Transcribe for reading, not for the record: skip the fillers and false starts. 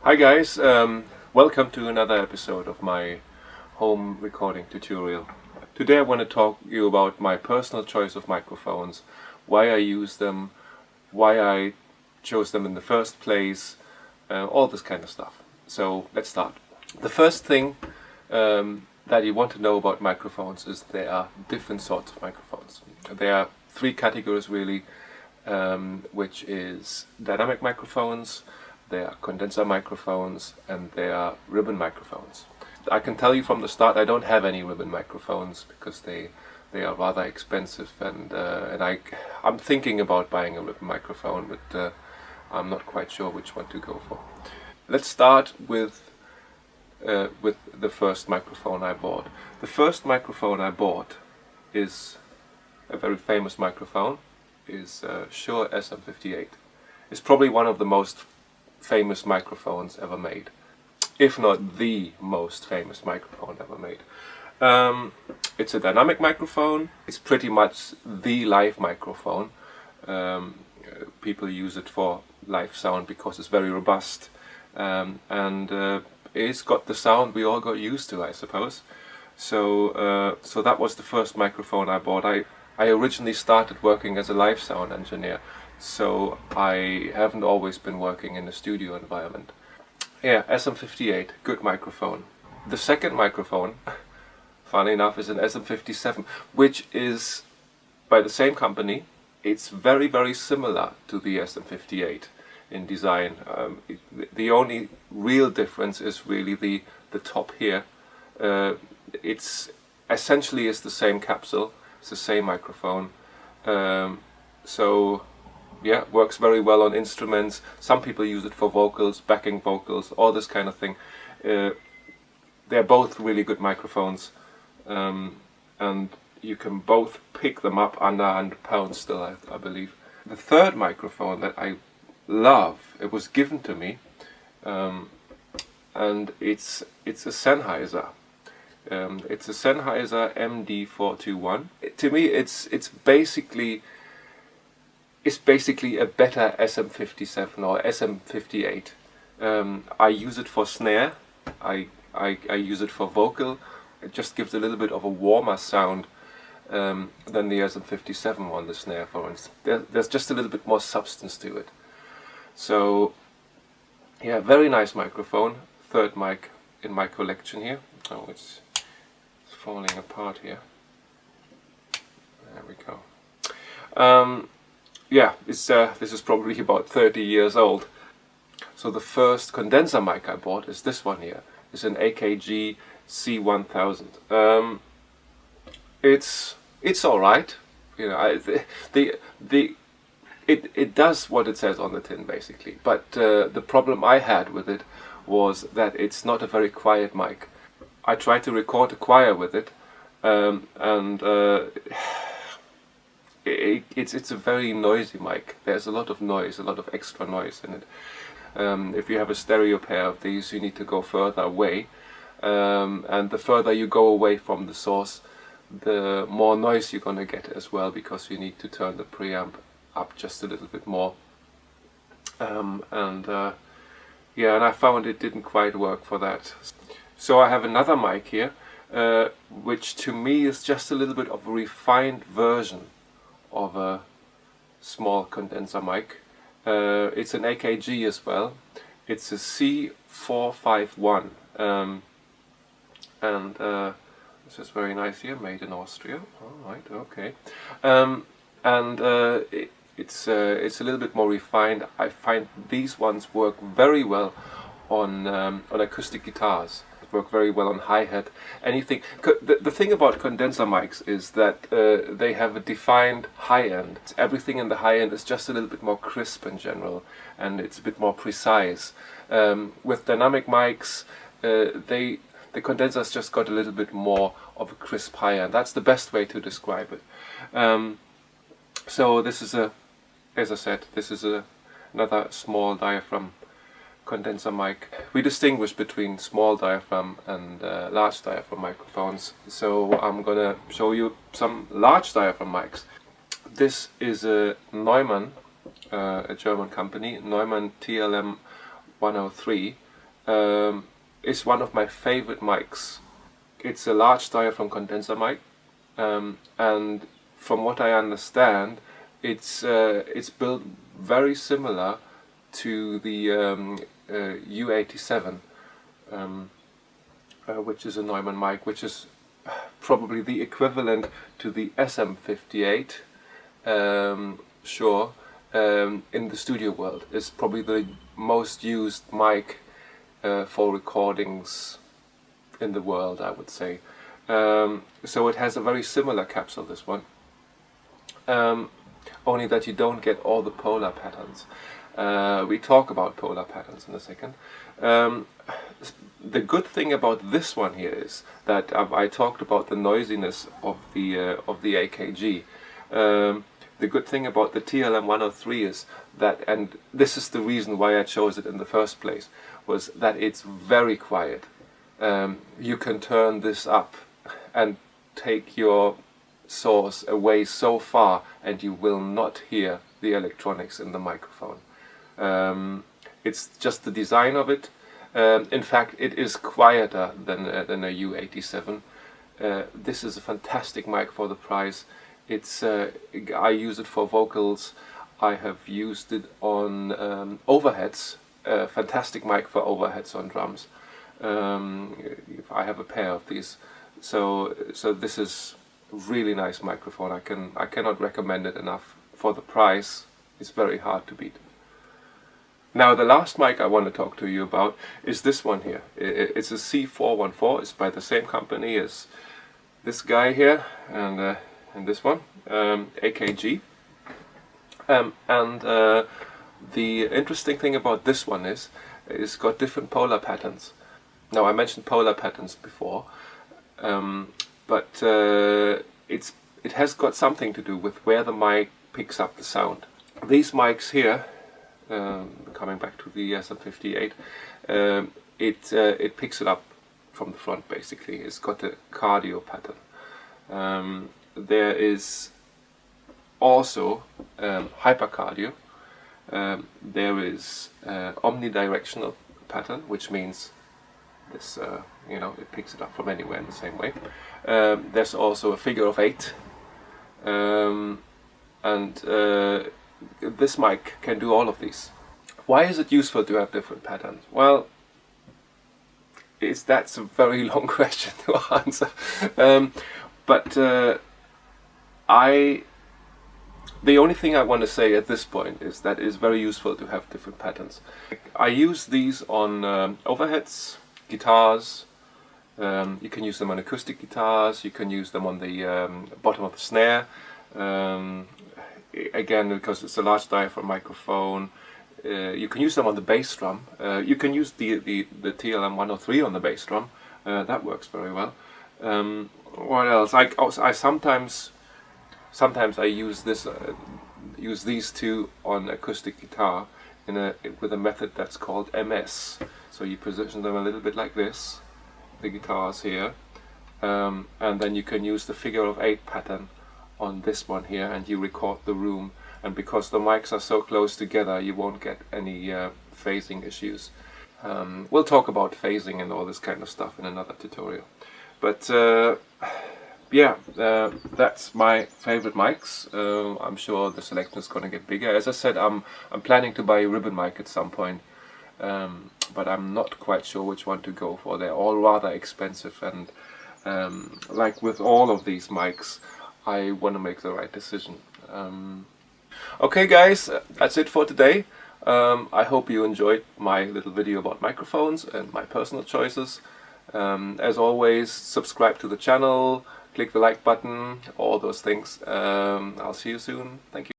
Hi guys, welcome to another episode of my home recording tutorial. Today I want to talk to you about my personal choice of microphones, why I use them, why I chose them in the first place, all this kind of stuff. So let's start. The first thing that you want to know about microphones is there are different sorts of microphones. There are three categories really, which is dynamic microphones, there are condenser microphones, and there are ribbon microphones. I can tell you from the start I don't have any ribbon microphones because they are rather expensive, and I'm thinking about buying a ribbon microphone, but I'm not quite sure which one to go for. Let's start with the first microphone I bought. The first microphone I bought is a very famous microphone, is Shure SM58. It's probably one of the most famous microphones ever made, if not the most famous microphone ever made. It's a dynamic microphone. It's pretty much the live microphone. People use it for live sound because it's very robust, and it's got the sound we all got used to, I suppose. So that was the first microphone I bought. I originally started working as a live sound engineer, so I haven't always been working in a studio environment. Yeah, SM58, good microphone. The second microphone, funny enough, is an SM57, which is by the same company. It's very, very similar to the SM58 in design. The only real difference is really the top here. It's essentially the same capsule, it's the same microphone. So yeah, works very well on instruments. Some people use it for vocals, backing vocals, all this kind of thing. They're both really good microphones, and you can both pick them up under £100 still, I believe. The third microphone that I love, it was given to me, and it's a Sennheiser. It's a Sennheiser MD41. To me, it's basically a better SM57 or SM58. I use it for snare. I use it for vocal. It just gives a little bit of a warmer sound than the SM57 one, the snare, for instance. There's just a little bit more substance to it. So yeah, very nice microphone. Third mic in my collection here. Oh, it's falling apart here. There we go. Yeah, this is probably about 30 years old. So the first condenser mic I bought is this one here. It's an AKG C1000. It's all right. You know, it does what it says on the tin basically. But the problem I had with it was that it's not a very quiet mic. I tried to record a choir with it, and it's a very noisy mic. There's a lot of noise, a lot of extra noise in it. If you have a stereo pair of these, you need to go further away, and the further you go away from the source, the more noise you're gonna get as well, because you need to turn the preamp up just a little bit more. Yeah, and I found it didn't quite work for that. So I have another mic here, which to me is just a little bit of a refined version of a small condenser mic. It's an AKG as well. It's a C41, and this is very nice here, made in Austria. All right, okay. It's a little bit more refined. I find these ones work very well on acoustic guitars. Work very well on hi-hat, anything. The thing about condenser mics is that they have a defined high end. Everything in the high end is just a little bit more crisp in general, and it's a bit more precise. With dynamic mics, the condensers just got a little bit more of a crisp high end. That's the best way to describe it. So this is as I said, this is another small diaphragm condenser mic. We distinguish between small diaphragm and large diaphragm microphones, so I'm gonna show you some large diaphragm mics. This is a Neumann, a German company, Neumann TLM 103. is one of my favorite mics. It's a large diaphragm condenser mic, and from what I understand, it's built very similar to the U87, which is a Neumann mic, which is probably the equivalent to the SM58 Shure in the studio world. It's probably the most used mic for recordings in the world, I would say. So it has a very similar capsule, this one, only that you don't get all the polar patterns. We talk about polar patterns in a second. The good thing about this one here is that I talked about the noisiness of the AKG. The good thing about the TLM103 is that, and this is the reason why I chose it in the first place, was that it's very quiet. You can turn this up and take your source away so far and you will not hear the electronics in the microphone. It's just the design of it. In fact, it is quieter than a U87. This is a fantastic mic for the price. It's I use it for vocals. I have used it on overheads. Fantastic mic for overheads on drums. I have a pair of these. So this is a really nice microphone. I cannot recommend it enough. For the price, it's very hard to beat. Now the last mic I want to talk to you about is this one here. It's a C41 Force. It's by the same company as this guy here and this one, AKG. The interesting thing about this one is it's got different polar patterns. Now I mentioned polar patterns before, but it has got something to do with where the mic picks up the sound. These mics here, coming back to the SM58, it picks it up from the front basically. It's got a cardio pattern. There is also hypercardio. There is omnidirectional pattern, which means this, you know, it picks it up from anywhere in the same way. There's also a figure of 8, and this mic can do all of these. Why is it useful to have different patterns? Well, that's a very long question to answer. The only thing I want to say at this point is that it's very useful to have different patterns. I use these on overheads, guitars. You can use them on acoustic guitars. You can use them on the bottom of the snare. Again, because it's a large diaphragm microphone. You can use them on the bass drum. You can use the TLM103 on the bass drum. That works very well. What else? I sometimes I use these two on acoustic guitar with a method that's called MS. So you position them a little bit like this, the guitars here, and then you can use the figure of 8 pattern on this one here, and you record the room. And because the mics are so close together, you won't get any phasing issues. We'll talk about phasing and all this kind of stuff in another tutorial. But yeah, that's my favorite mics. I'm sure the selection is going to get bigger. As I said, I'm planning to buy a ribbon mic at some point, but I'm not quite sure which one to go for. They're all rather expensive, and like with all of these mics, I want to make the right decision. Okay guys, that's it for today. I hope you enjoyed my little video about microphones and my personal choices. As always, subscribe to the channel, click the like button, all those things. I'll see you soon. Thank you.